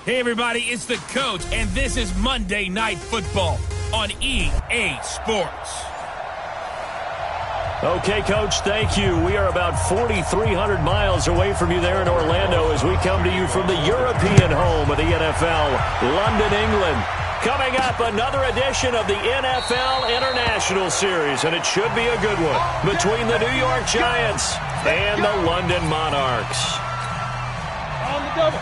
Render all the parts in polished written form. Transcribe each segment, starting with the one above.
Hey, everybody, it's the coach, and this is Monday Night Football on EA Sports. Okay, Coach, thank you. We are about 4,300 miles away from you there in Orlando as we come to you from the European home of the NFL, London, England. Coming up, another edition of the NFL International Series, and it should be a good one, between the New York Giants and the London Monarchs. On the double.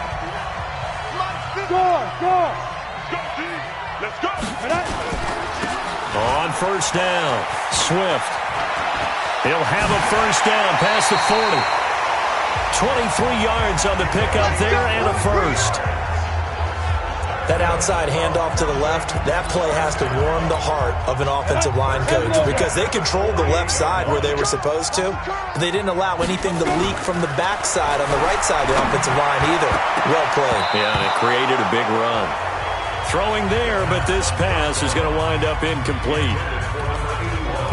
Score, score. Let's go. On first down, Swift. He'll have a first down past the 40. 23 yards on the pickup there and a first. That outside handoff to the left, that play has to warm the heart of an offensive line coach because they controlled the left side where they were supposed to, but they didn't allow anything to leak from the backside on the right side of the offensive line either. Well played. Yeah, and it created a big run. Throwing there, but this pass is going to wind up incomplete.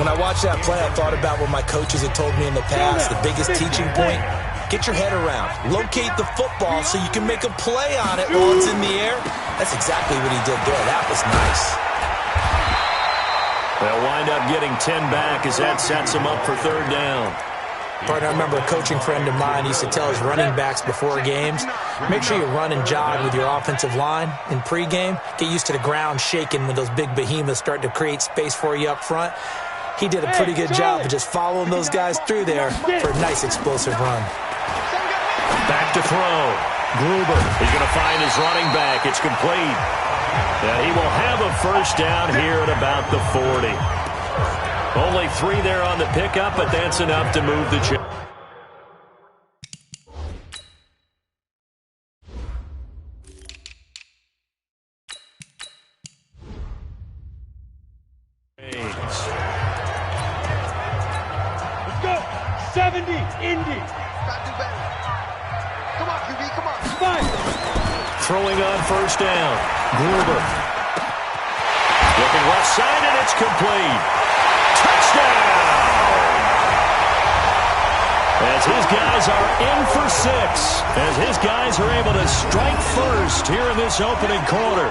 When I watched that play, I thought about what my coaches had told me in the past. The biggest teaching point, get your head around. Locate the football so you can make a play on it while it's in the air. That's exactly what he did there. That was nice. They'll wind up getting 10 back as that sets them up for third down. Partner, I remember a coaching friend of mine used to tell his running backs before games, make sure you run and jog with your offensive line in pregame. Get used to the ground shaking when those big behemoths start to create space for you up front. He did a pretty good job of just following those guys through there for a nice explosive run. Back to throw. Gruber is going to find his running back. It's complete. And he will have a first down here at about the 40. Only 3 there on the pickup, but that's enough to move the chain. Let's go. 70, Indy. Come on, QB, come on. Five. Throwing on first down. Gruber. Looking left side, and it's complete. Touchdown! As his guys are in for 6. As his guys are able to strike first here in this opening quarter.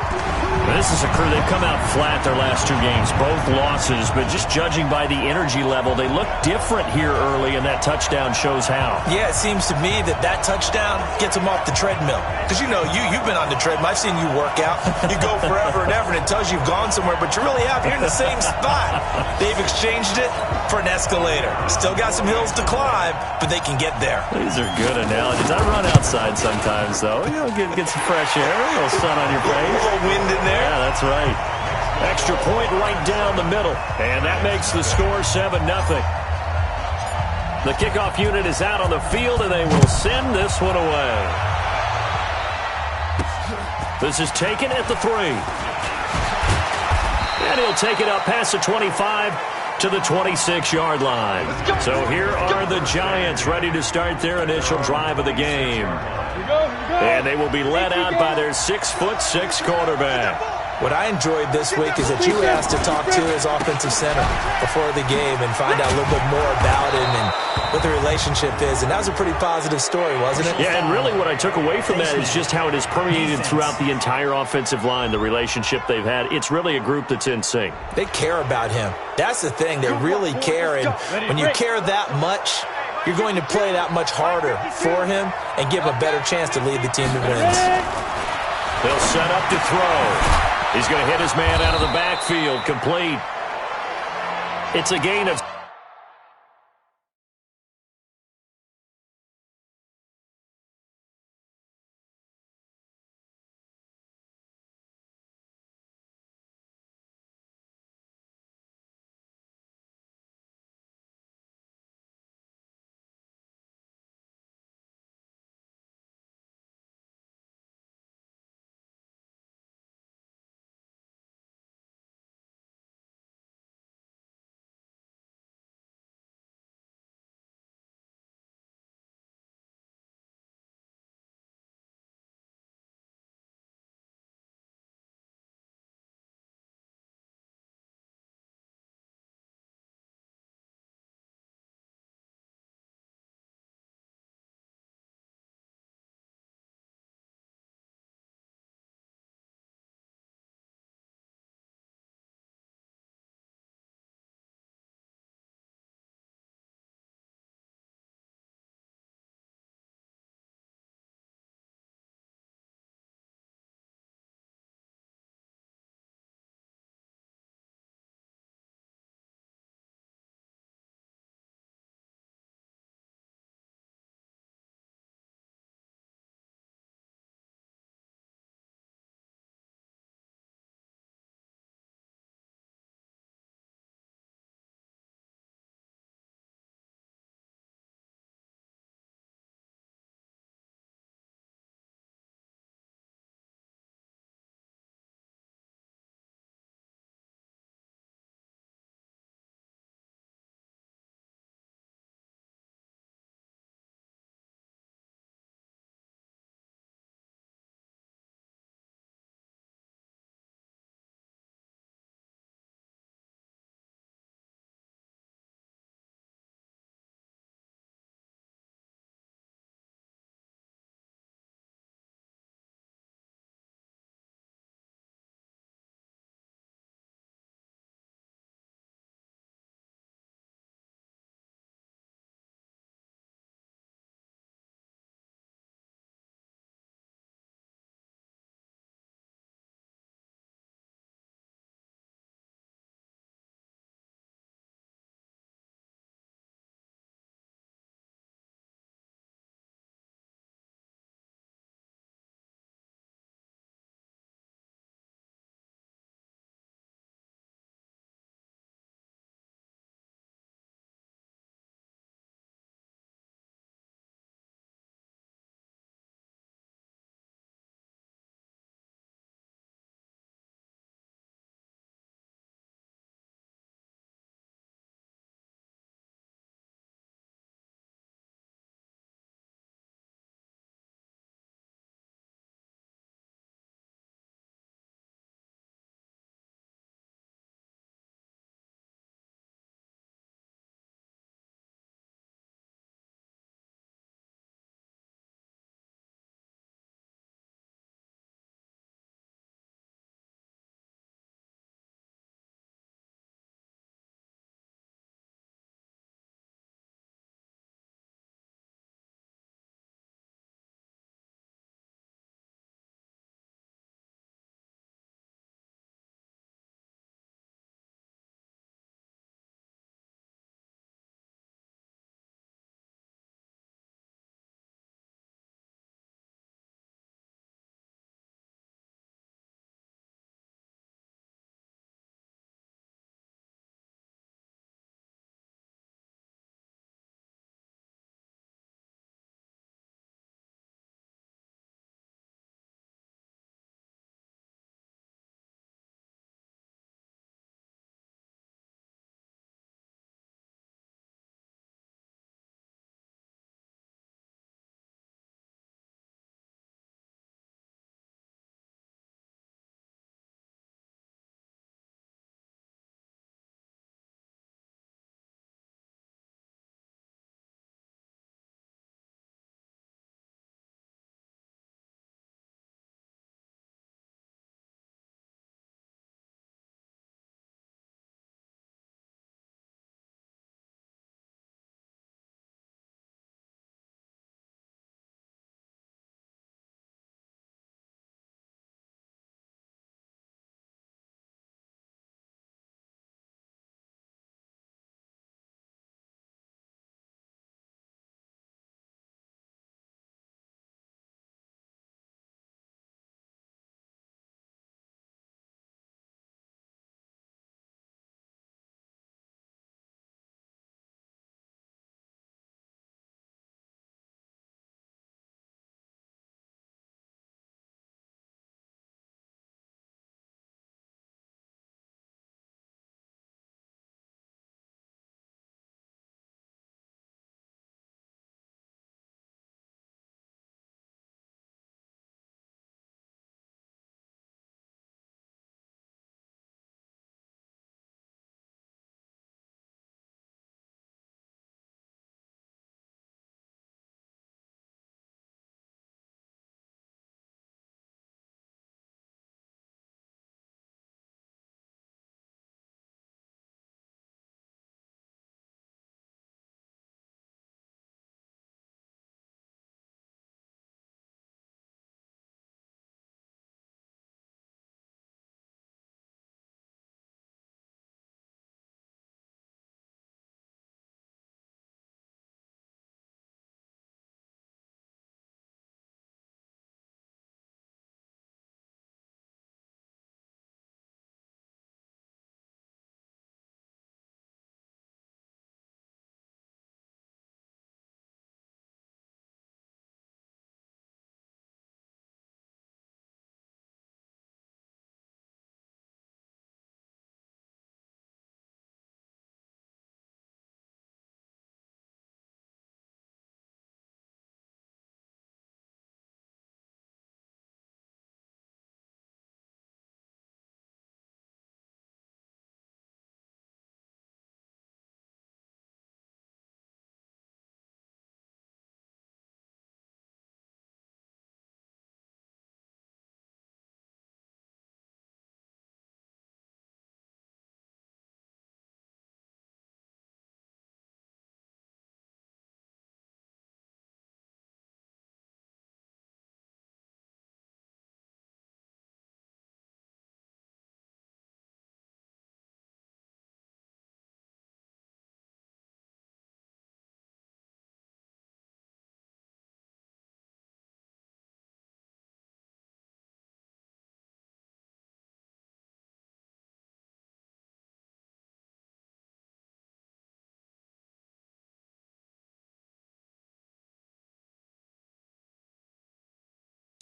This is a crew, they've come out flat their last 2 games, both losses, but just judging by the energy level, they look different here early, and that touchdown shows how. Yeah, it seems to me that touchdown gets them off the treadmill. Because you've been on the treadmill. I've seen you work out. You go forever and ever, and it tells you you've gone somewhere, but you really have. You're in the same spot. They've exchanged it for an escalator. Still got some hills to climb, but they can get there. These are good analogies. I run outside sometimes, though. Get some fresh air, a little sun on your face. A little wind in there. Yeah, that's right. Extra point right down the middle. And that makes the score 7-0. The kickoff unit is out on the field, and they will send this one away. This is taken at the 3. And he'll take it up past the 25 to the 26-yard line. So here are the Giants ready to start their initial drive of the game. And they will be led out by their 6'6" quarterback. What I enjoyed this week is that you asked to talk to his offensive center before the game and find out a little bit more about him and what the relationship is. And that was a pretty positive story, wasn't it? Yeah, and really what I took away from that is just how it has permeated throughout the entire offensive line, the relationship they've had. It's really a group that's in sync. They care about him. That's the thing. They really care. And when you care that much, you're going to play that much harder for him and give him a better chance to lead the team to wins. They'll set up to throw. He's going to hit his man out of the backfield, complete. It's a gain of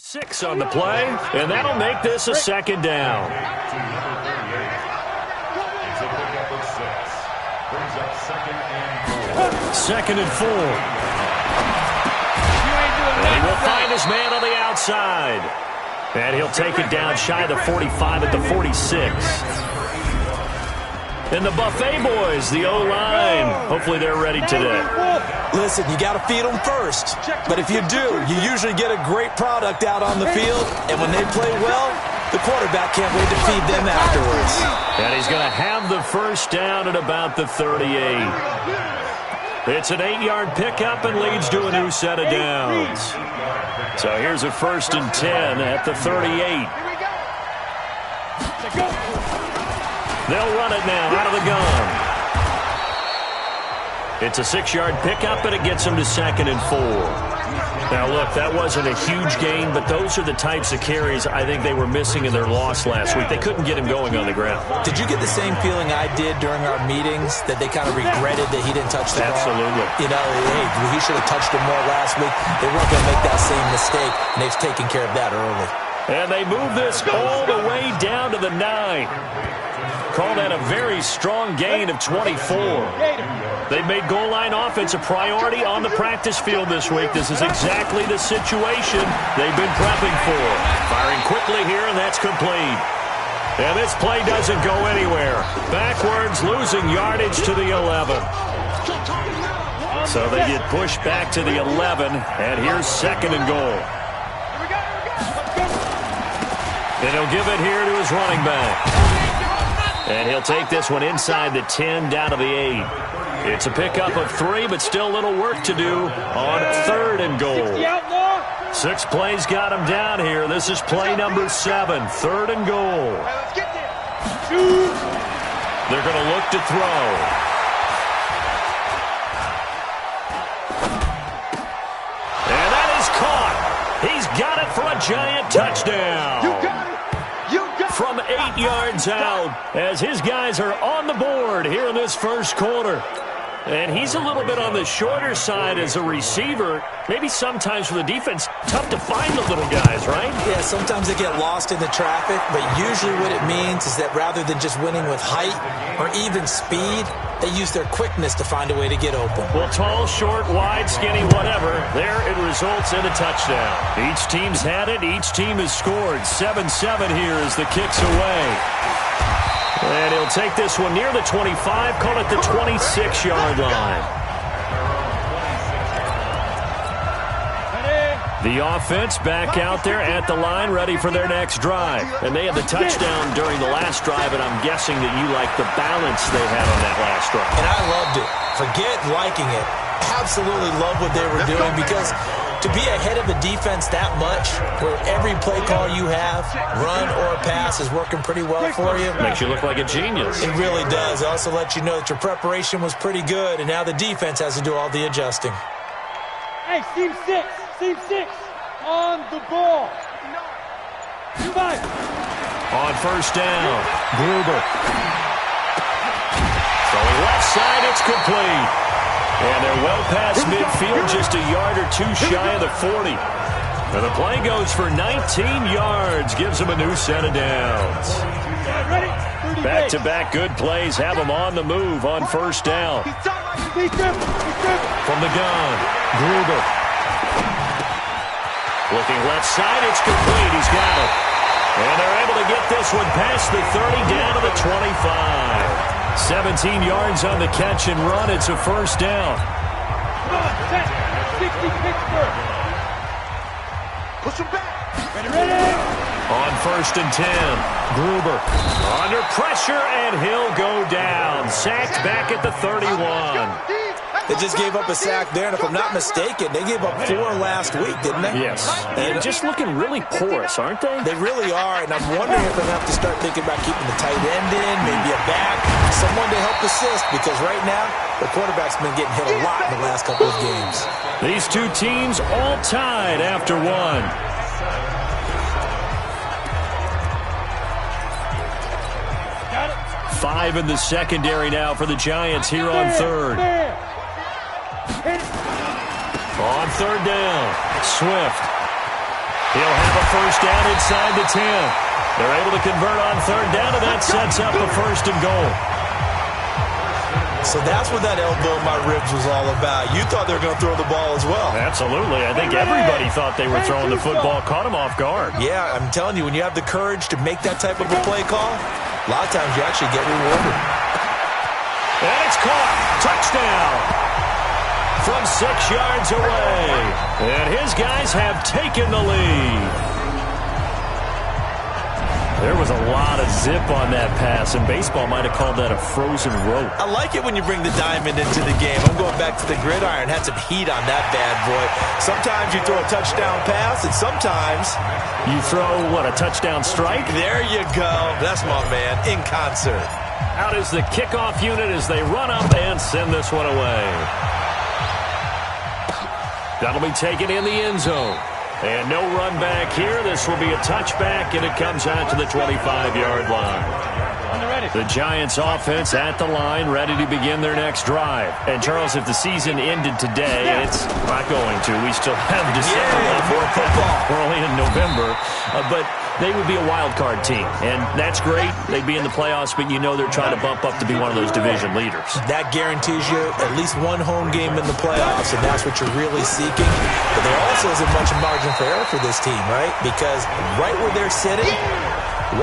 6 on the play, and that'll make this a second down. Second and 4. And he will find his man on the outside. And he'll take it down shy of the 45 at the 46. And the Buffet boys, the O-line, hopefully they're ready today. Listen, you got to feed them first. But if you do, you usually get a great product out on the field. And when they play well, the quarterback can't wait to feed them afterwards. And he's going to have the first down at about the 38. It's an 8-yard pickup and leads to a new set of downs. So here's a 1st and 10 at the 38. They'll run it now out of the gun. It's a 6-yard pickup, and it gets them to 2nd and 4. Now, look, that wasn't a huge gain, but those are the types of carries I think they were missing in their loss last week. They couldn't get him going on the ground. Did you get the same feeling I did during our meetings, that they kind of regretted that he didn't touch the ball? Absolutely. You know, hey, he should have touched it more last week. They weren't going to make that same mistake, and they've taken care of that early. And they move this all the way down to the 9. Call that a very strong gain of 24. They've made goal line offense a priority on the practice field this week. This is exactly the situation they've been prepping for. Firing quickly here, and that's complete. And this play doesn't go anywhere. Backwards, losing yardage to the 11. So they get pushed back to the 11, and here's 2nd and goal. And he'll give it here to his running back. And he'll take this one inside the 10 down to the 8. It's a pickup of 3, but still a little work to do on 3rd and goal. 6 plays got him down here. This is play number 7, 3rd and goal. They're going to look to throw. And that is caught. He's got it for a giant touchdown. From 8 yards out, as his guys are on the board here in this first quarter. And he's a little bit on the shorter side as a receiver. Maybe sometimes for the defense, tough to find the little guys, right? Yeah, sometimes they get lost in the traffic, but usually what it means is that rather than just winning with height or even speed, they use their quickness to find a way to get open. Well, tall, short, wide, skinny, whatever, there it results in a touchdown. Each team's had it. Each team has scored. 7-7 here as the kick's away. And he'll take this one near the 25, call it the 26-yard line. The offense back out there at the line, ready for their next drive. And they had the touchdown during the last drive, and I'm guessing that you like the balance they had on that last drive. And I loved it. Forget liking it. Absolutely love what they were doing, because to be ahead of a defense that much, where every play call you have, run or pass, is working pretty well for you. Makes you look like a genius. It really does. It also lets you know that your preparation was pretty good, and now the defense has to do all the adjusting. Hey, team 6, on the ball. On first down, Gruber. Throwing left side, it's complete. And they're well past midfield, just a yard or 2 shy of the 40. And the play goes for 19 yards, gives them a new set of downs. Back-to-back good plays have them on the move on first down. From the gun, Gruber. Looking left side, it's complete. He's got it. And they're able to get this one past the 30 down to the 25. 17 yards on the catch and run. It's a first down. Come on, set. 60 Pittsburgh. Push him back. Ready. On first and 10, Gruber under pressure, and he'll go down. Sacked back at the 31. They just gave up a sack there, and if I'm not mistaken, they gave up 4 last week, didn't they? Yes. And just looking really porous, aren't they? They really are, and I'm wondering if they'll have to start thinking about keeping the tight end in, maybe a back, someone to help assist, because right now, the quarterback's been getting hit a lot in the last couple of games. These two teams all tied after one. Five in the secondary now for the Giants here on third. On third down, Swift. He'll have a first down inside the 10. They're able to convert on third down, and that sets up a first and goal. So that's what that elbow in my ribs was all about. You thought they were going to throw the ball as well. Absolutely. I think everybody thought they were throwing the football, caught him off guard. Yeah, I'm telling you, when you have the courage to make that type of a play call, a lot of times you actually get rewarded. And it's caught. Touchdown. From 6 yards away. And his guys have taken the lead. There was a lot of zip on that pass, and baseball might have called that a frozen rope. I like it when you bring the diamond into the game. I'm going back to the gridiron. Had some heat on that bad boy. Sometimes you throw a touchdown pass, and sometimes you throw, what, a touchdown strike? There you go. That's my man, in concert. Out is the kickoff unit as they run up and send this one away. That'll be taken in the end zone. And no run back here. This will be a touchback, and it comes out to the 25-yard line. The Giants offense at the line, ready to begin their next drive. And, Charles, if the season ended today, it's not going to. We still have December left. More football. We're only in November. But they would be a wild card team, and that's great. They'd be in the playoffs, but you know they're trying to bump up to be one of those division leaders. That guarantees you at least one home game in the playoffs, and that's what you're really seeking. But there also isn't much margin for error for this team, right? Because right where they're sitting,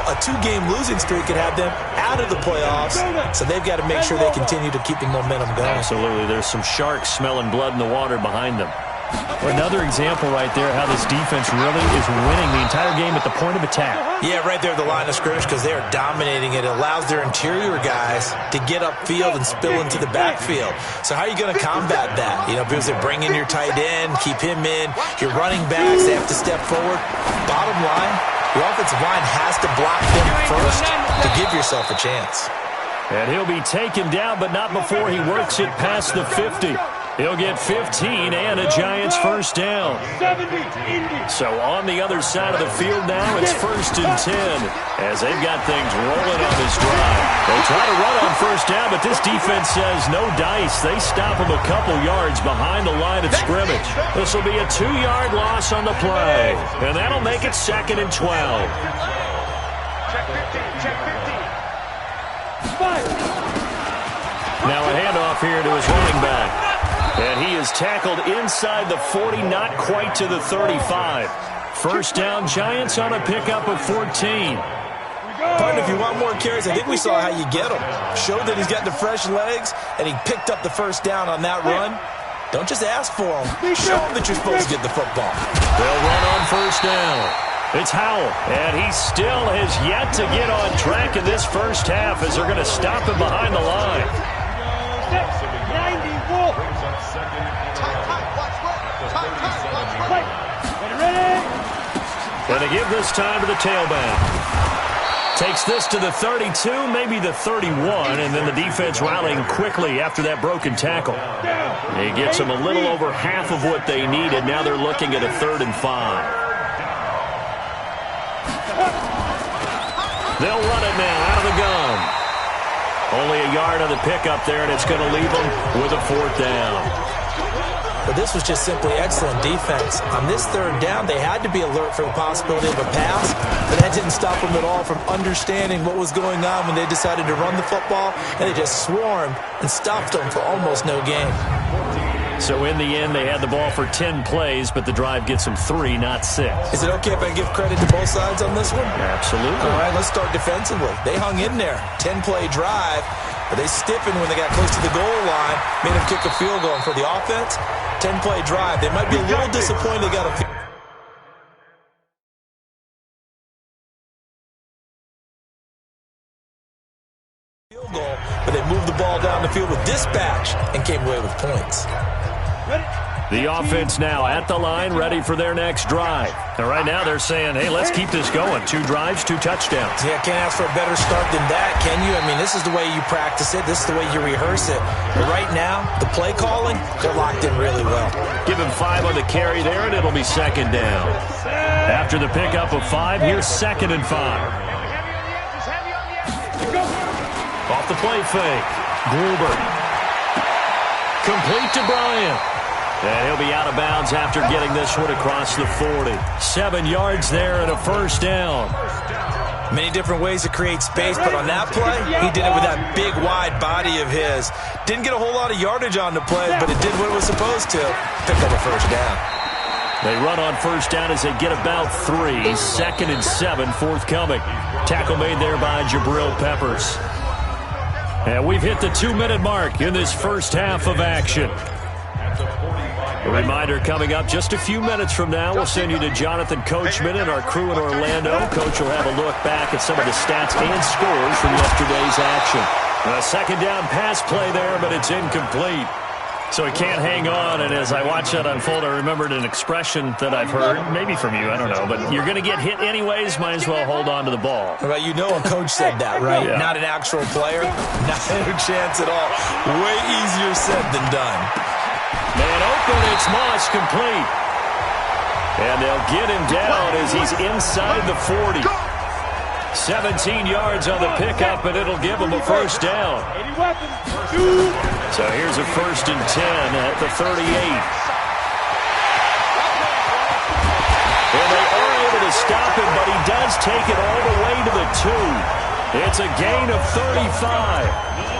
a 2-game losing streak could have them out of the playoffs, so they've got to make sure they continue to keep the momentum going. Absolutely. There's some sharks smelling blood in the water behind them. Another example right there how this defense really is winning the entire game at the point of attack. Yeah, right there at the line of scrimmage because they are dominating it. It allows their interior guys to get upfield and spill into the backfield. So how are you going to combat that? You know, because they bring in your tight end, keep him in. Your running backs, they have to step forward. Bottom line, your offensive line has to block them first to give yourself a chance. And he'll be taken down, but not before he works it past the 50. He'll get 15 and a Giants first down. So on the other side of the field now, it's 1st and 10 as they've got things rolling on this drive. They try to run on first down, but this defense says no dice. They stop him a couple yards behind the line of scrimmage. This will be a 2-yard loss on the play, and that'll make it 2nd and 12. Check 15, check 15. Now a handoff here to his running back. And he is tackled inside the 40, not quite to the 35. First down, Giants on a pickup of 14. Partner, if you want more carries, I think we saw how you get him. Showed that he's got the fresh legs, and he picked up the first down on that run. Don't just ask for him. Show him that you're supposed to get the football. They'll run on first down. It's Howell, and he still has yet to get on track in this first half as they're going to stop him behind the line. Going to give this time to the tailback. Takes this to the 32, maybe the 31, and then the defense rallying quickly after that broken tackle. He gets them a little over half of what they needed. Now they're looking at a 3rd and 5. They'll run it now out of the gun. Only a yard on the pickup there, and it's going to leave them with a 4th down. But this was just simply excellent defense. On this 3rd down, they had to be alert for the possibility of a pass, but that didn't stop them at all from understanding what was going on when they decided to run the football, and they just swarmed and stopped them for almost no gain. So in the end, they had the ball for 10 plays, but the drive gets them 3, not 6. Is it okay if I give credit to both sides on this one? Absolutely. All right, let's start defensively. They hung in there. 10-play drive, but they stiffened when they got close to the goal line, made them kick a field goal. And for the offense, 10-play drive. They might be a little disappointed they got a field goal, but they moved the ball down the field with dispatch and came away with points. The offense now at the line, ready for their next drive. And right now they're saying, hey, let's keep this going. 2 drives, 2 touchdowns. Yeah, can't ask for a better start than that, can you? I mean, this is the way you practice it. This is the way you rehearse it. But right now, the play calling, they're locked in really well. Give him 5 on the carry there, and it'll be 2nd down. After the pickup of 5, here's 2nd and 5. Off the play fake. Gruber. Complete to Bryant. And he'll be out of bounds after getting this one across the 40. 7 yards there and a first down. Many different ways to create space, but on that play, he did it with that big, wide body of his. Didn't get a whole lot of yardage on the play, but it did what it was supposed to. Pick up a first down. They run on first down as they get about 3. 2nd and 7 forthcoming. Tackle made there by Jabril Peppers. And we've hit the 2-minute mark in this first half of action. A reminder coming up just a few minutes from now. We'll send you to Jonathan Coachman and our crew in Orlando. Coach will have a look back at some of the stats and scores from yesterday's action. A second down pass play there, but it's incomplete. So he can't hang on, and as I watch that unfold, I remembered an expression that I've heard, maybe from you, I don't know, but you're going to get hit anyways, might as well hold on to the ball. Well, you know a coach said that, right? Yeah. Not an actual player. Not a chance at all. Way easier said than done. Man open, it's Moss complete. And they'll get him down as he's inside the 40. 17 yards on the pickup, and it'll give him a first down. So here's a 1st and 10 at the 38. And they are able to stop him, but he does take it all the way to the 2. It's a gain of 35.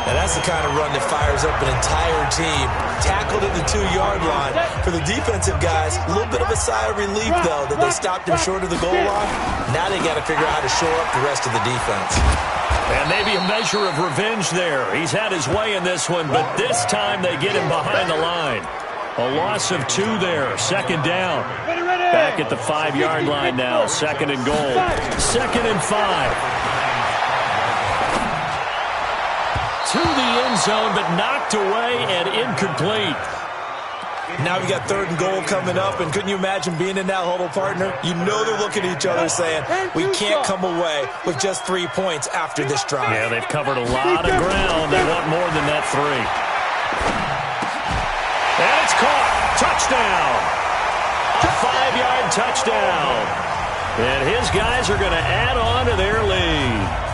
And that's the kind of run that fires up an entire team. Tackled at the 2-yard line. For the defensive guys, a little bit of a sigh of relief, though, that they stopped him short of the goal line. Now they got to figure out how to shore up the rest of the defense. And maybe a measure of revenge there. He's had his way in this one, but this time they get him behind the line. A loss of 2 there. 2nd down. Back at the 5-yard line now. 2nd and goal. 2nd and 5. To the end zone, but knocked away and incomplete. Now we got 3rd and goal coming up, and couldn't you imagine being in that huddle, partner? You know they're looking at each other saying, we can't come away with just 3 points after this drive. Yeah, they've covered a lot of ground. They want more than that 3. And it's caught. Touchdown. A 5-yard touchdown. And his guys are going to add on to their lead.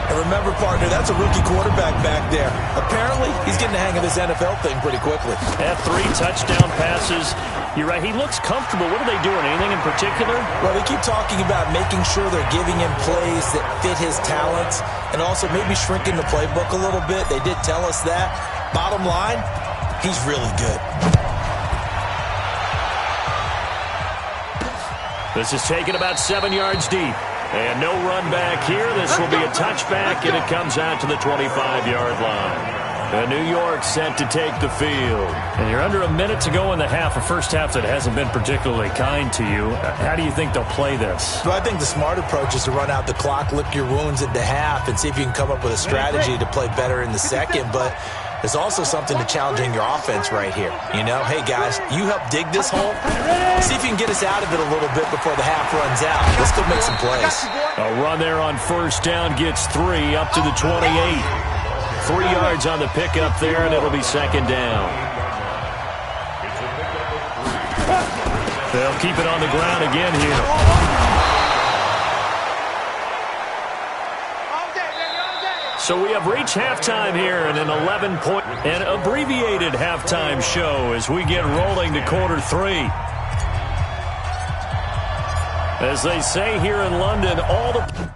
And remember, partner, that's a rookie quarterback back there. Apparently, he's getting the hang of this NFL thing pretty quickly. Had 3 touchdown passes. You're right, he looks comfortable. What are they doing? Anything in particular? Well, they keep talking about making sure they're giving him plays that fit his talents and also maybe shrinking the playbook a little bit. They did tell us that. Bottom line, he's really good. This is taken about 7 yards deep. And no run back here. This will be a touchback, and it comes out to the 25-yard line. And New York set to take the field. And you're under a minute to go in the half, a first half that hasn't been particularly kind to you. How do you think they'll play this? Well, I think the smart approach is to run out the clock, lick your wounds at the half, and see if you can come up with a strategy to play better in the second. But there's also something to challenging your offense right here. You know, hey, guys, you help dig this hole. See if you can get us out of it a little bit before the half runs out. Let's go make some plays. A run there on first down gets 3 up to the 28. 3 yards on the pickup there, and it'll be 2nd down. They'll keep it on the ground again here. So we have reached halftime here in an 11-point and abbreviated halftime show as we get rolling to quarter 3. As they say here in London, all the...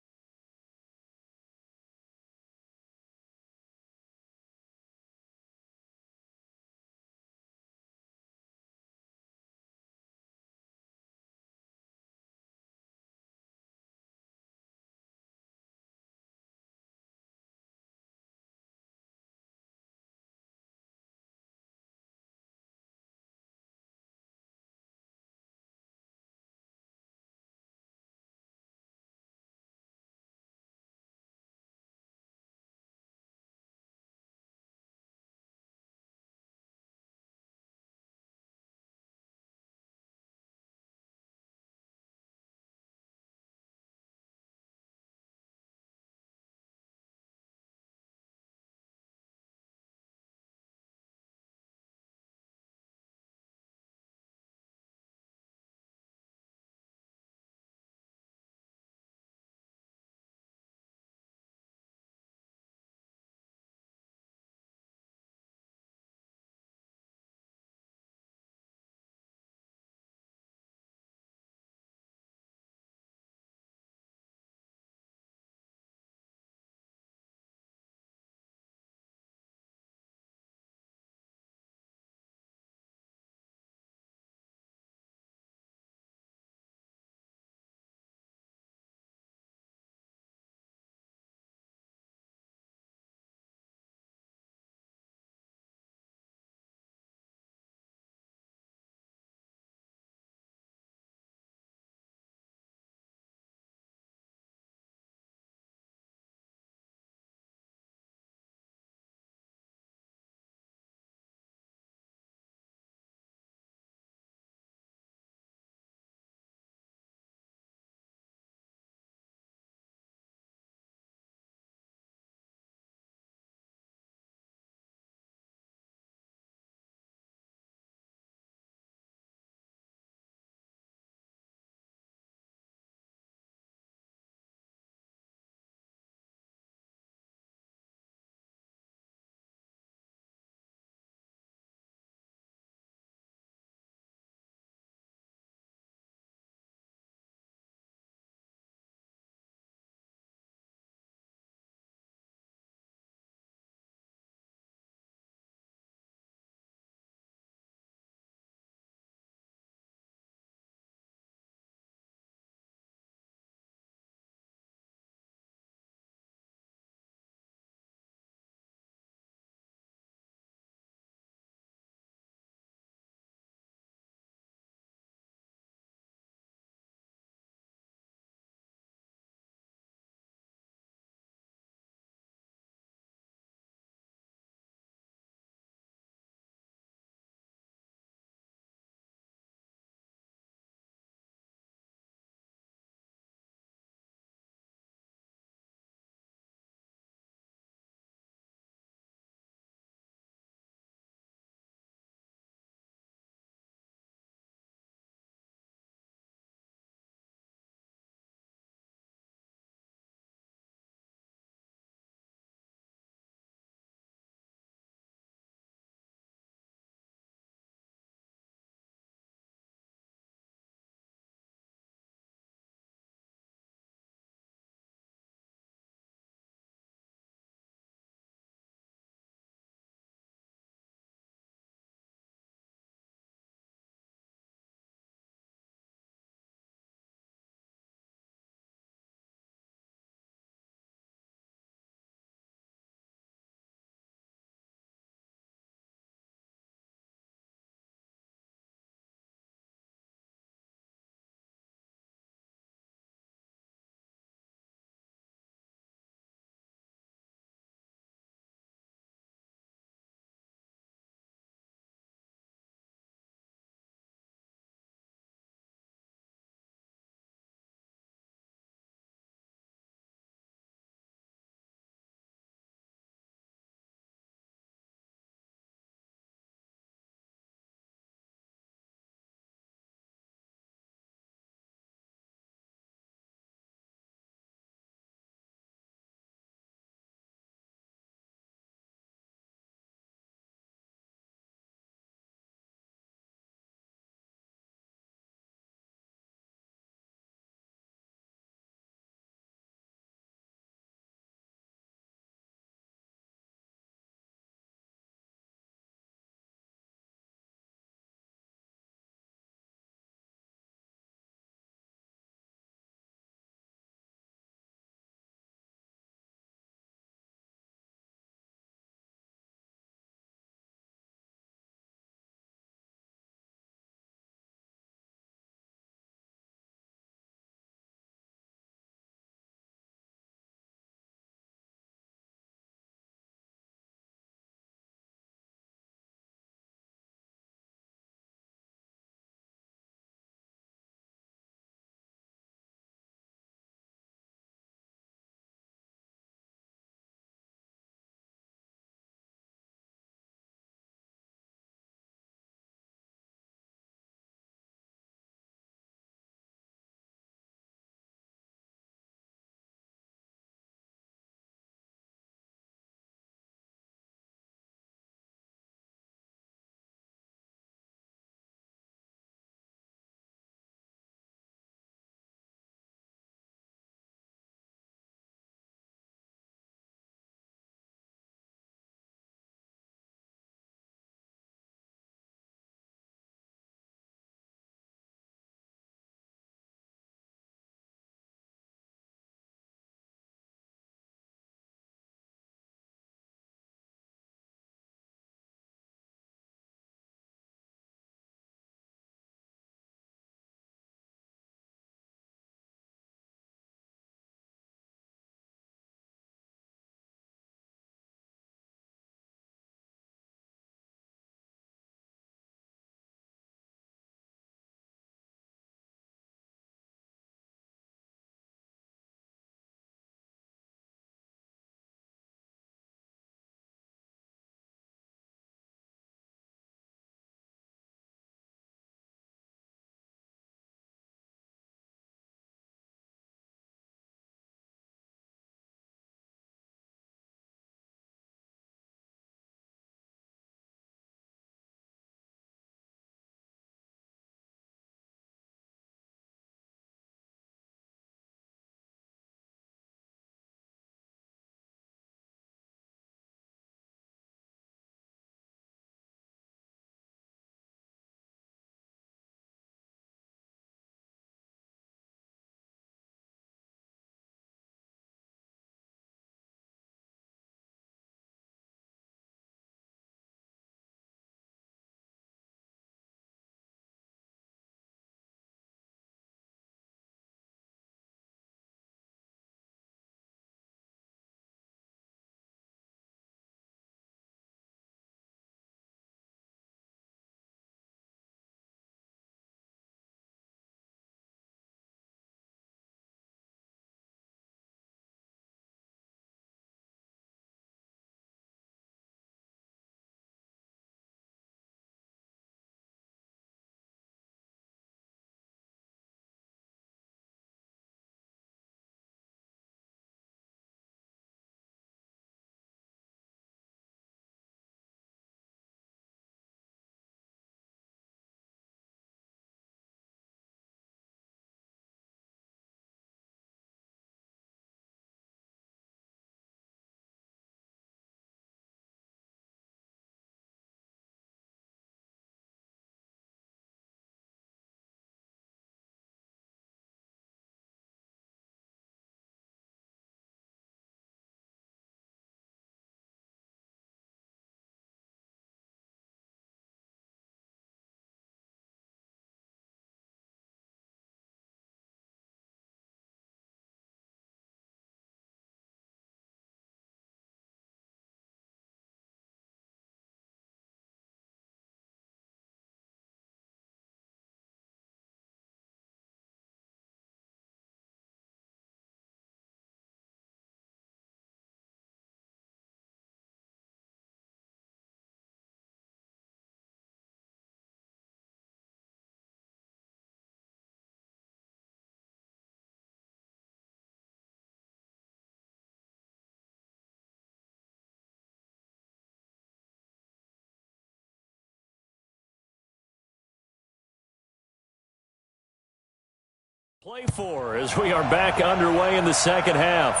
Play for as we are back underway in the second half.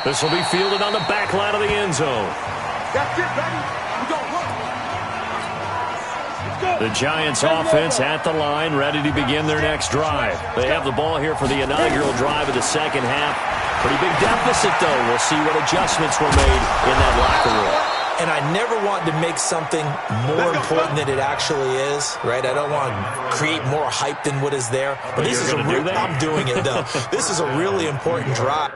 This will be fielded on the back line of the end zone. That's it, baby. We go. Let's go. The Giants offense at the line, ready to begin their next drive. They have the ball here for the inaugural drive of the second half. Pretty big deficit, though. We'll see what adjustments were made in that locker room. And I never want to make something more important than it actually is, right? I don't want to create more hype than what is there. But this is a real, I'm doing it, though. This is a really important drive.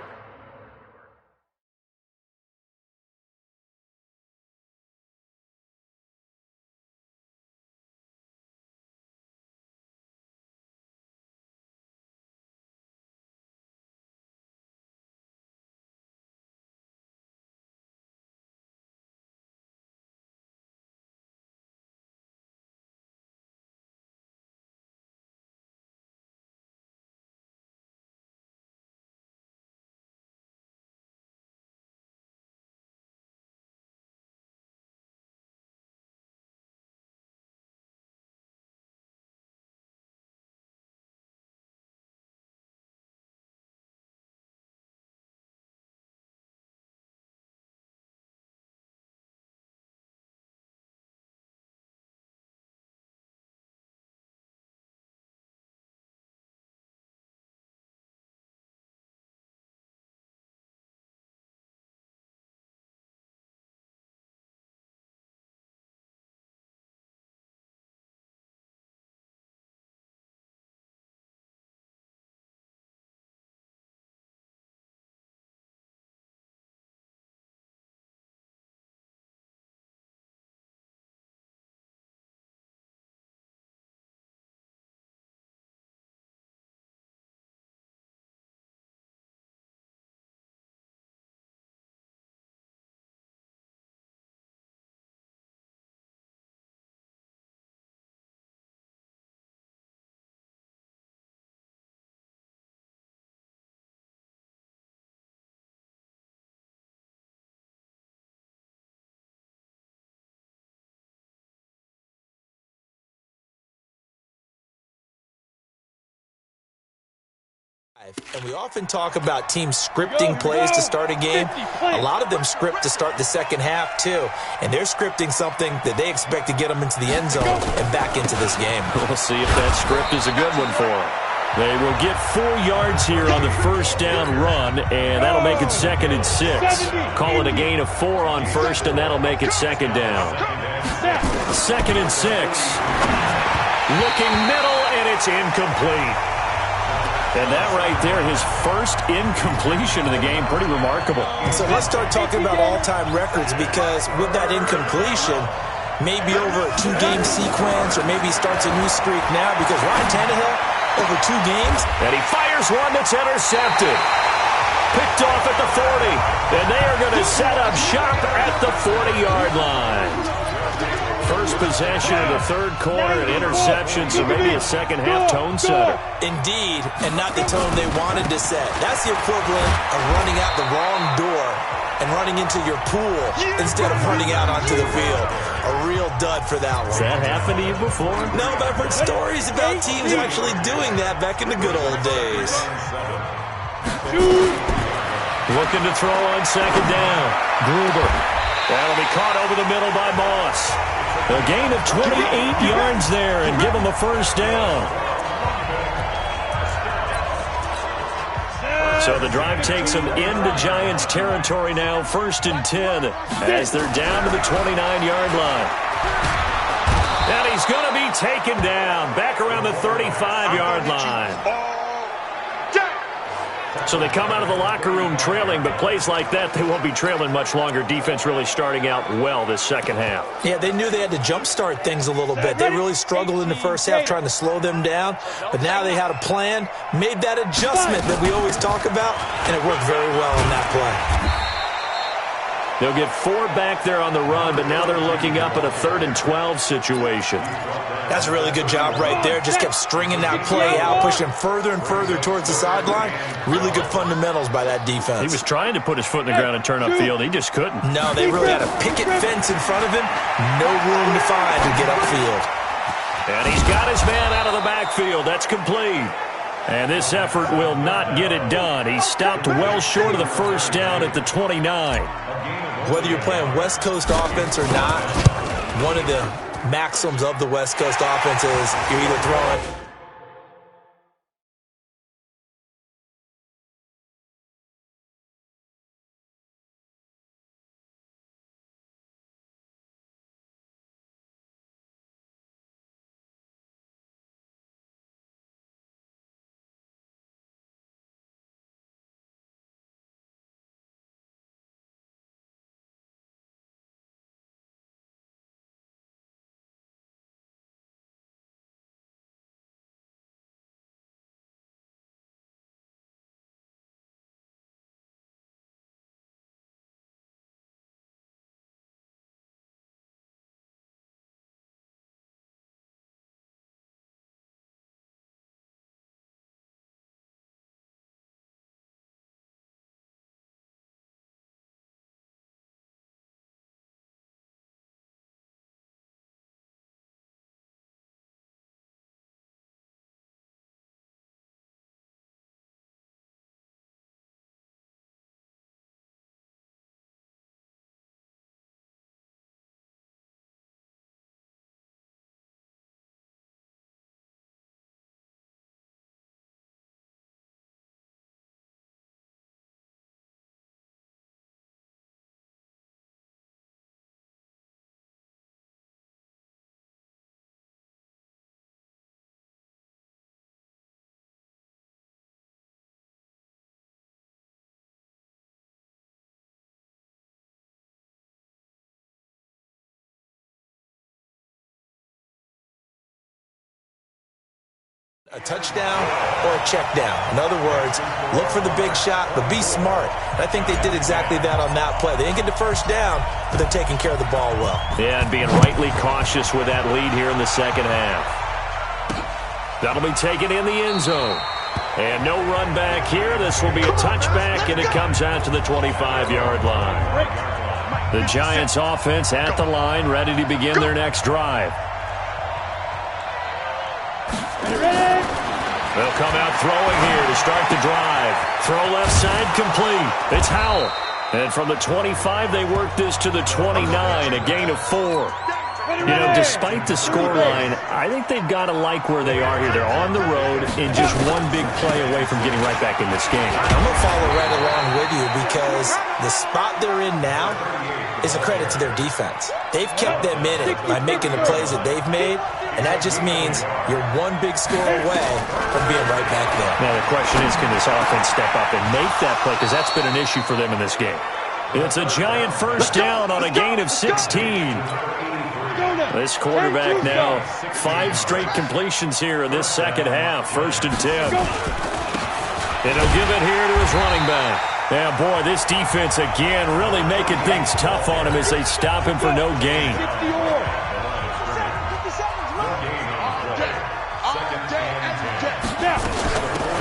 And we often talk about teams scripting plays to start a game. A lot of them script to start the second half, too. And they're scripting something that they expect to get them into the end zone and back into this game. We'll see if that script is a good one for them. They will get 4 yards here on the first down run, and that'll make it 2nd and 6. Call it a gain of 4 on first, and that'll make it 2nd down. 2nd and 6. Looking middle, and it's incomplete. And that right there, his first incompletion of the game, pretty remarkable. So let's start talking about all-time records, because with that incompletion, maybe over a 2-game sequence, or maybe he starts a new streak now, because Ryan Tannehill, over 2 games. And he fires one that's intercepted. Picked off at the 40. And they are going to set up shop at the 40-yard line. First possession of the third quarter, an interception, so maybe a second-half tone setter. Indeed, and not the tone they wanted to set. That's the equivalent of running out the wrong door and running into your pool instead of running out onto the field. A real dud for that one. Has that happened to you before? No, but I've heard stories about teams actually doing that back in the good old days. Looking to throw on second down. Gruber. That'll be caught over the middle by Moss. A gain of 28 yards there and give him a first down. So the drive takes them into Giants territory now, 1st and 10, as they're down to the 29-yard line. And he's going to be taken down back around the 35-yard line. So they come out of the locker room trailing, but plays like that, they won't be trailing much longer. Defense really starting out well this second half. Yeah, they knew they had to jumpstart things a little bit. They really struggled in the first half trying to slow them down, but now they had a plan, made that adjustment that we always talk about, and it worked very well in that play. They'll get 4 back there on the run, but now they're looking up at a 3rd and 12 situation. That's a really good job right there. Just kept stringing that play out, pushing further and further towards the sideline. Really good fundamentals by that defense. He was trying to put his foot in the ground and turn upfield. He just couldn't. No, they really had a picket fence in front of him. No room to find to get upfield. And he's got his man out of the backfield. That's complete. And this effort will not get it done. He stopped well short of the first down at the 29. Whether you're playing West Coast offense or not, one of the maxims of the West Coast offense is you're either throwing a touchdown or a check down. In other words, look for the big shot, but be smart. And I think they did exactly that on that play. They didn't get the first down, but they're taking care of the ball well. Yeah, and being rightly cautious with that lead here in the second half. That'll be taken in the end zone. And no run back here. This will be a touchback, and it comes out to the 25-yard line. The Giants offense at the line, ready to begin their next drive. They'll come out throwing here to start the drive. Throw left side complete. It's Howell. And from the 25, they work this to the 29, a gain of 4. You know, despite the scoreline, I think they've got to like where they are here. They're on the road and just one big play away from getting right back in this game. I'm going to follow right along with you because the spot they're in now is a credit to their defense. They've kept them in it by making the plays that they've made, and that just means you're one big score away from being right back there. Now, the question is, can this offense step up and make that play? Because that's been an issue for them in this game. It's a Giant first down on a gain of 16. This quarterback now 5 straight completions here in this second half. 1st and 10. And he'll give it here to his running back. Yeah, boy, this defense again really making things tough on him as they stop him for no gain.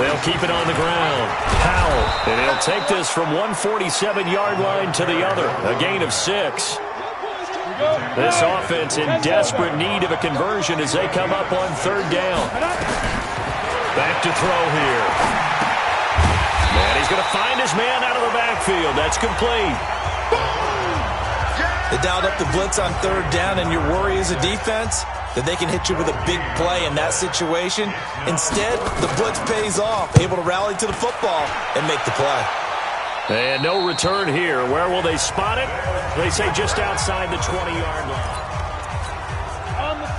They'll keep it on the ground. Howell, and he'll take this from 147-yard line to the other. A gain of 6. This offense in desperate need of a conversion as they come up on 3rd down. Back to throw here. And he's going to find his man out of the backfield. That's complete. They dialed up the blitz on 3rd down, and your worry as a defense that they can hit you with a big play in that situation. Instead, the blitz pays off, able to rally to the football and make the play. And no return here. Where will they spot it? They say just outside the 20-yard line.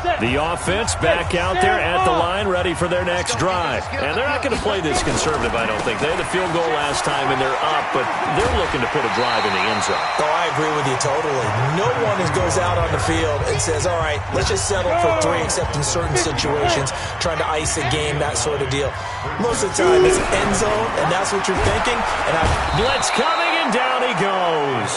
The offense back out there at the line, ready for their next drive. And they're not going to play this conservative, I don't think. They had the field goal last time, and they're up, but they're looking to put a drive in the end zone. Oh, I agree with you totally. No one goes out on the field and says, all right, let's just settle for 3, except in certain situations, trying to ice a game, that sort of deal. Most of the time, it's end zone, and that's what you're thinking. And blitz coming, and down he goes.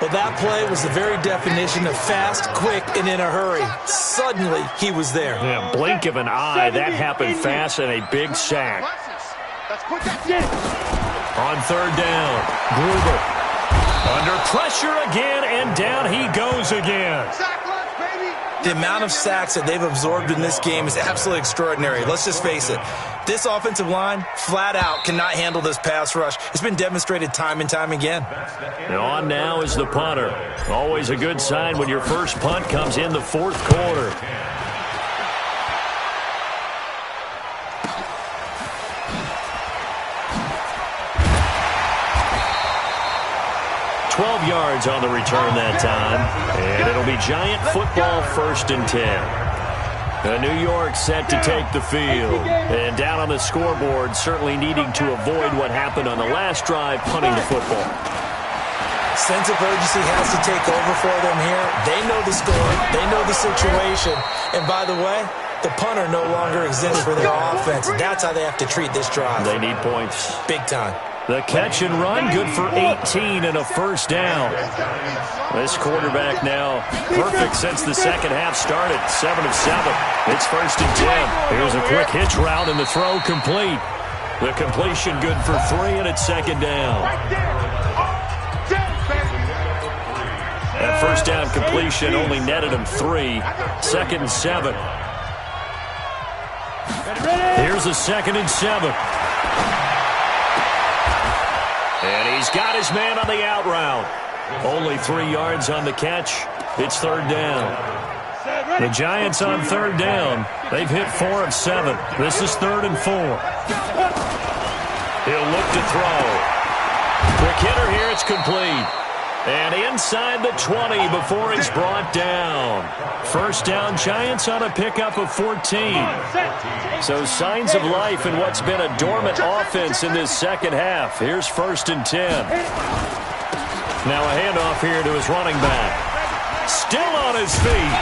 Well, that play was the very definition of fast, quick, and in a hurry. Suddenly, he was there. Yeah, blink of an eye. That happened fast and a big sack. On 3rd down, Gruber. Under pressure again, and down he goes again. The amount of sacks that they've absorbed in this game is absolutely extraordinary. Let's just face it. This offensive line, flat out, cannot handle this pass rush. It's been demonstrated time and time again. And on now is the punter. Always a good sign when your first punt comes in the fourth quarter. 12 yards on the return that time. And it'll be Giant football, 1st and 10. New York set to take the field. And down on the scoreboard, certainly needing to avoid what happened on the last drive, punting the football. Sense of urgency has to take over for them here. They know the score. They know the situation. And by the way, the punter no longer exists for their offense. That's how they have to treat this drive. They need points. Big time. The catch and run, good for 18 and a first down. This quarterback now perfect since the second half started. 7 of 7. It's 1st and 10. Here's a quick hitch route and the throw complete. The completion good for 3 and it's 2nd down. That first down completion only netted him 3. 2nd and 7. Here's a 2nd and 7. And he's got his man on the out route. Only 3 yards on the catch. It's 3rd down. The Giants on 3rd down. They've hit 4 of 7. This is 3rd and 4. He'll look to throw. Quick hitter here. It's complete. And inside the 20 before it's brought down. First down, Giants on a pickup of 14. So signs of life in what's been a dormant offense in this second half. Here's 1st and 10. Now a handoff here to his running back. Still on his feet.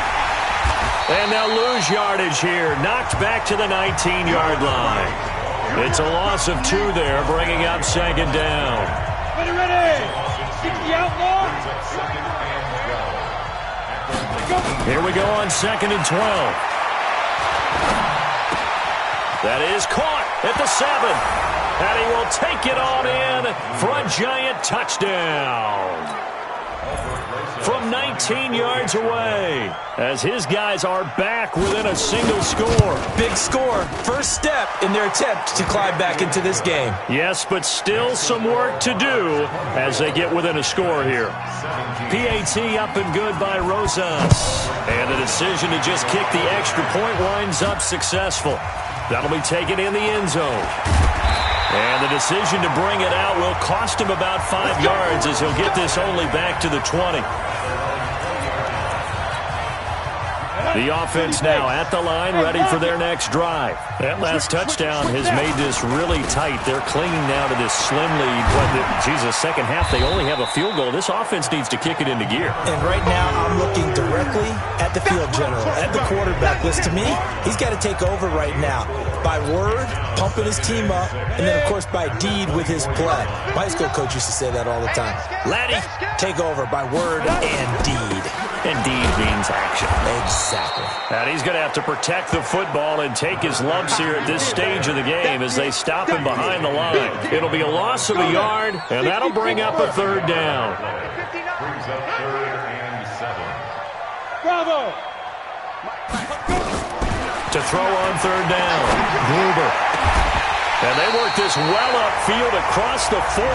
And they'll lose yardage here. Knocked back to the 19-yard line. It's a loss of 2 there, bringing up 2nd down. Ready. Here we go on 2nd and 12. That is caught at the 7. And he will take it on in for a Giant touchdown. From 19 yards away, as his guys are back within a single score. Big score. First step in their attempt to climb back into this game. Yes, but still some work to do as they get within a score here. PAT up and good by Rosas. And the decision to just kick the extra point winds up successful. That'll be taken in the end zone. And the decision to bring it out will cost him about 5 yards as he'll get this only back to the 20. The offense now at the line, ready for their next drive. That last touchdown has made this really tight. They're clinging now to this slim lead. But, second half, they only have a field goal. This offense needs to kick it into gear. And right now, I'm looking directly at the field general, at the quarterback. List to me, he's got to take over right now. By word, pumping his team up, and then, of course, by deed with his play. My high school coach used to say that all the time. Laddie, take over by word and deed. And deed means action. Exactly. And he's going to have to protect the football and take his lumps here at this stage of the game as they stop him behind the line. It'll be a loss of a yard, and that'll bring up a 3rd down. Bravo. To throw on 3rd down, Gruber. And they work this well upfield across the 45.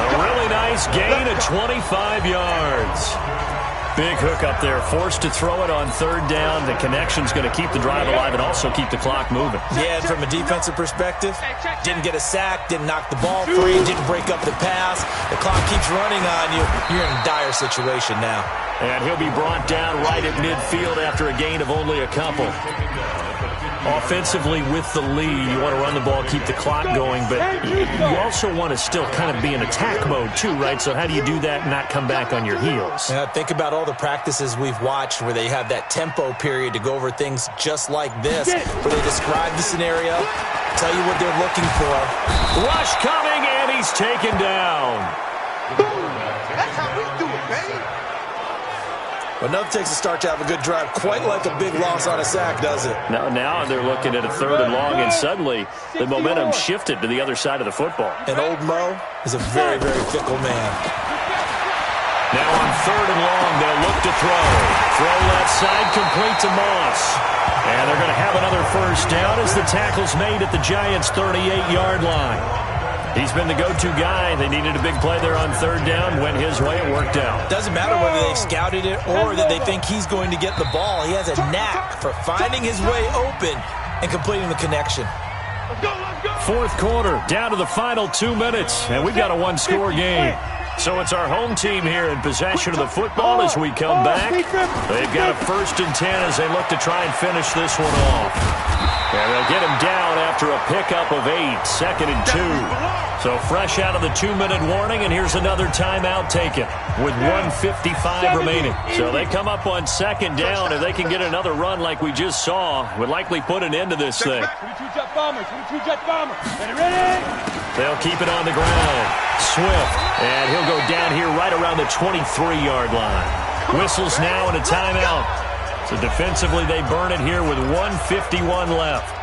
A really nice gain of 25 yards. Big hook up there, forced to throw it on 3rd down. The connection's going to keep the drive alive and also keep the clock moving. Yeah, and from a defensive perspective, didn't get a sack, didn't knock the ball free, didn't break up the pass. The clock keeps running on you. You're in a dire situation now. And he'll be brought down right at midfield after a gain of only a couple. Offensively with the lead, you want to run the ball, keep the clock going, but you also want to still kind of be in attack mode too, right? So how do you do that and not come back on your heels? Yeah, think about all the practices we've watched where they have that tempo period to go over things just like this, where they describe the scenario, tell you what they're looking for. Rush coming, and he's taken down. That's how we do it, baby. But nothing takes a start to have a good drive, quite like a big loss on a sack, does it? Now they're looking at a 3rd and long, and suddenly the momentum shifted to the other side of the football. And old Mo is a very, very fickle man. Now on 3rd and long, they'll look to throw. Throw left side, complete to Moss. And they're going to have another first down as the tackle's made at the Giants' 38-yard line. He's been the go-to guy. They needed a big play there on 3rd down. Went his way. It worked out. Doesn't matter whether they've scouted it or that they think he's going to get the ball. He has a knack for finding his way open and completing the connection. 4th quarter, down to the final 2 minutes, and we've got a one-score game. So it's our home team here in possession of the football as we come back. They've got a 1st and 10 as they look to try and finish this one off. And they'll get him down after a pickup of 8, 2nd and 2. So fresh out of the 2-minute warning, and here's another timeout taken with 1:55 remaining. So they come up on 2nd down. If they can get another run like we just saw, would likely put an end to this thing. They'll keep it on the ground. Swift, and he'll go down here right around the 23-yard line. Whistles now and a timeout. So defensively, they burn it here with 1:51 left.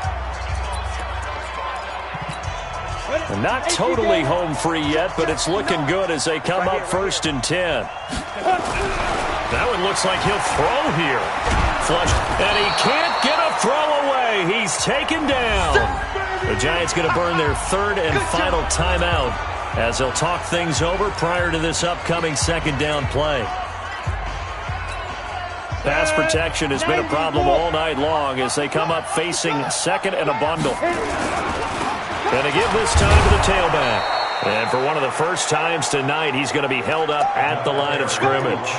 And not totally home free yet, but it's looking good as they come up 1st and 10. That one looks like he'll throw here. Flush, and he can't get a throw away. He's taken down. The Giants going to burn their 3rd and final timeout as they'll talk things over prior to this upcoming 2nd down play. Pass protection has been a problem all night long as they come up facing 2nd and a bundle. Going to give this time to the tailback. And for one of the first times tonight, he's going to be held up at the line of scrimmage.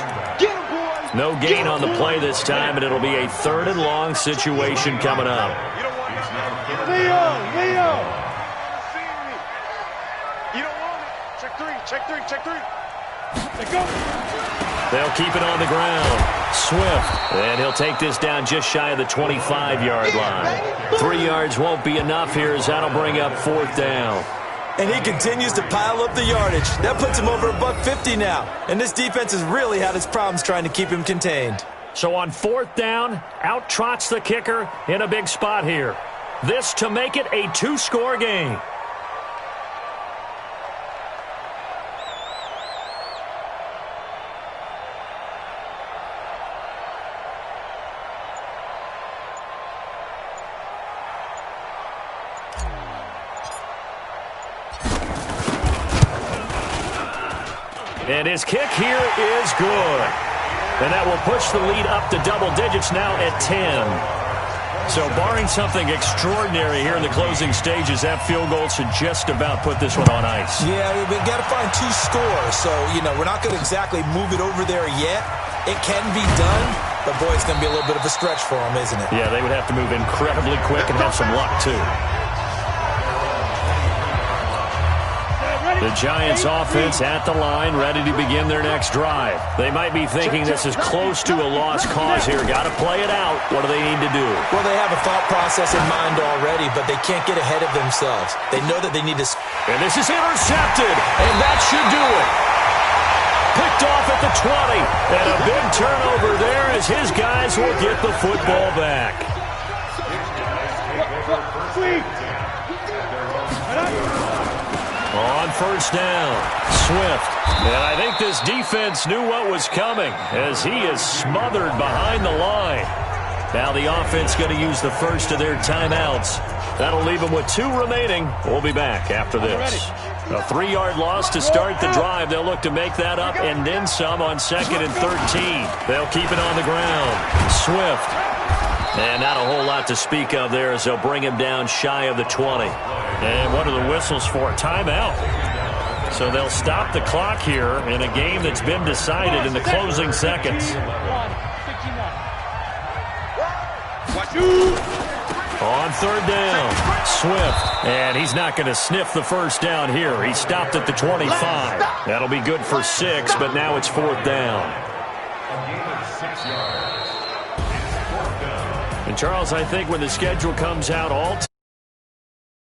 No gain on the play this time, and it'll be a 3rd and long situation coming up. Leo! You don't want it. Check three. Let go. They'll keep it on the ground. Swift, and he'll take this down just shy of the 25-yard line. 3 yards won't be enough here as that'll bring up 4th down. And he continues to pile up the yardage. That puts him over $150 now. And this defense has really had its problems trying to keep him contained. So on 4th down, out trots the kicker in a big spot here. This to make it a 2-score game. And his kick here is good. And that will push the lead up to double digits now at 10. So barring something extraordinary here in the closing stages, that field goal should just about put this one on ice. Yeah, we've got to find 2 scores. So, we're not going to exactly move it over there yet. It can be done, but boy, it's going to be a little bit of a stretch for them, isn't it? Yeah, they would have to move incredibly quick and have some luck, too. The Giants offense at the line, ready to begin their next drive. They might be thinking this is close to a lost cause here. Got to play it out. What do they need to do? Well, they have a thought process in mind already, but they can't get ahead of themselves. They know that they need to... And this is intercepted, and that should do it. Picked off at the 20, and a big turnover there as his guys will get the football back. On 1st down, Swift. And I think this defense knew what was coming as he is smothered behind the line. Now the offense going to use the first of their timeouts. That'll leave them with 2 remaining. We'll be back after this. A 3-yard loss to start the drive. They'll look to make that up and then some on 2nd and 13. They'll keep it on the ground. Swift. And not a whole lot to speak of there as they'll bring him down shy of the 20. And what are the whistles for? Timeout. So they'll stop the clock here in a game that's been decided in the closing seconds. On 3rd down, Swift. And he's not going to sniff the first down here. He stopped at the 25. That'll be good for 6, but now it's 4th down. And Charles, I think when the schedule comes out, all